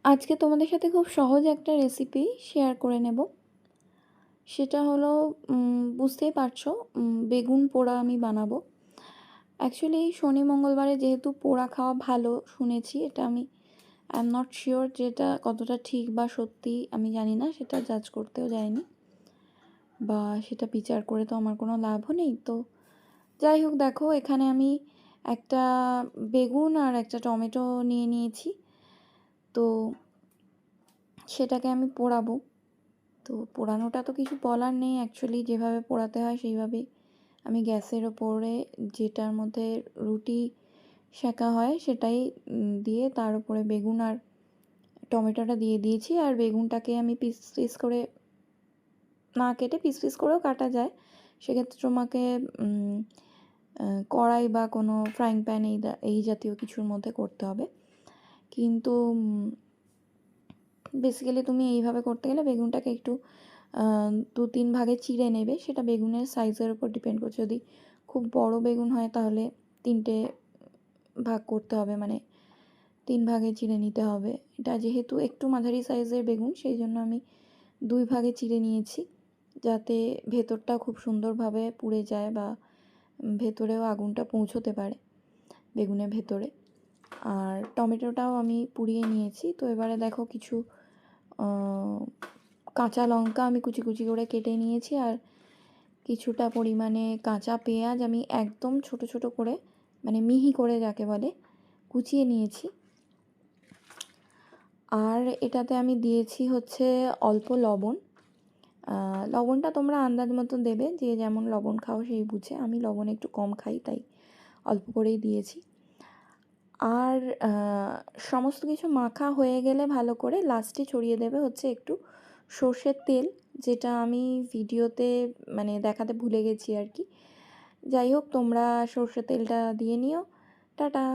আজকে তোমাদের সাথে খুব সহজ একটা রেসিপি শেয়ার করে নেব। সেটা হলো বুঝতেই পারছো, বেগুন পোড়া আমি বানাবো। অ্যাকচুয়ালি শনি মঙ্গলবারে যেহেতু পোড়া খাওয়া ভালো শুনেছি, এটা আমি আই এম নট শিওর যে এটা কতটা ঠিক বা সত্যি আমি জানি না, সেটা জাজ করতেও যাইনি বা সেটা বিচার করে তো আমার কোনো লাভও নেই। তো যাই হোক, দেখো এখানে আমি একটা বেগুন আর একটা টমেটো নিয়ে নিয়েছি। তো সেটাকে আমি পোড়াবো। তো পোড়ানোটা তো কিছু বলার নেই, অ্যাকচুয়ালি যেভাবে পোড়াতে হয় সেইভাবেই আমি গ্যাসের ওপরে যেটার মধ্যে রুটি সেঁকা হয় সেটাই দিয়ে তার উপরে বেগুন আর টমেটোটা দিয়ে দিয়েছি। আর বেগুনটাকে আমি পিস পিস করে না কেটে পিস পিস করেও কাটা যায়, সেক্ষেত্রে তোমাকে কড়াই বা কোনো ফ্রাইং প্যান এই জাতীয় কিছুর মধ্যে করতে হবে। কিন্তু বেসিক্যালি তুমি এইভাবে করতে গেলে বেগুনটাকে একটু 2-3 ভাগে চিড়ে নেবে। সেটা বেগুনের সাইজের উপর ডিপেন্ড করছে। যদি খুব বড় বেগুন হয় তাহলে 3টে ভাগ করতে হবে, মানে 3 ভাগে চিড়ে নিতে হবে। এটা যেহেতু একটু মাঝারি সাইজের বেগুন, সেই জন্য আমি 2 ভাগে চিড়ে নিয়েছি, যাতে ভেতরটা খুব সুন্দরভাবে পুড়ে যায় বা ভেতরেও আগুনটা পৌঁছতে পারে বেগুনের ভেতরে। আর টমেটোটাও আমি পুড়িয়ে নিয়েছি। তো এবারে দেখো কিছু কাঁচা লঙ্কা আমি কুচি কুচি করে কেটে নিয়েছি, আর কিছুটা পরিমাণে কাঁচা পেঁয়াজ আমি একদম ছোট ছোট করে, মানে মিহি করে যাকে বলে, কুচিয়ে নিয়েছি। আর এটাতে আমি দিয়েছি হচ্ছে অল্প লবণ। লবণটা তোমরা আন্দাজ মতো দেবে, যে যেমন লবণ খাও সেই বুঝে। আমি লবণ একটু কম খাই, তাই অল্প করেই দিয়েছি। আর সমস্ত কিছু মাখা হয়ে গেলে ভালো করে লাস্টে ছড়িয়ে দেবে হচ্ছে একটু সর্ষের তেল, যেটা আমি ভিডিওতে মানে দেখাতে ভুলে গেছি আর কি। যাই হোক, তোমরা সর্ষের তেলটা দিয়ে নিও। টাটা।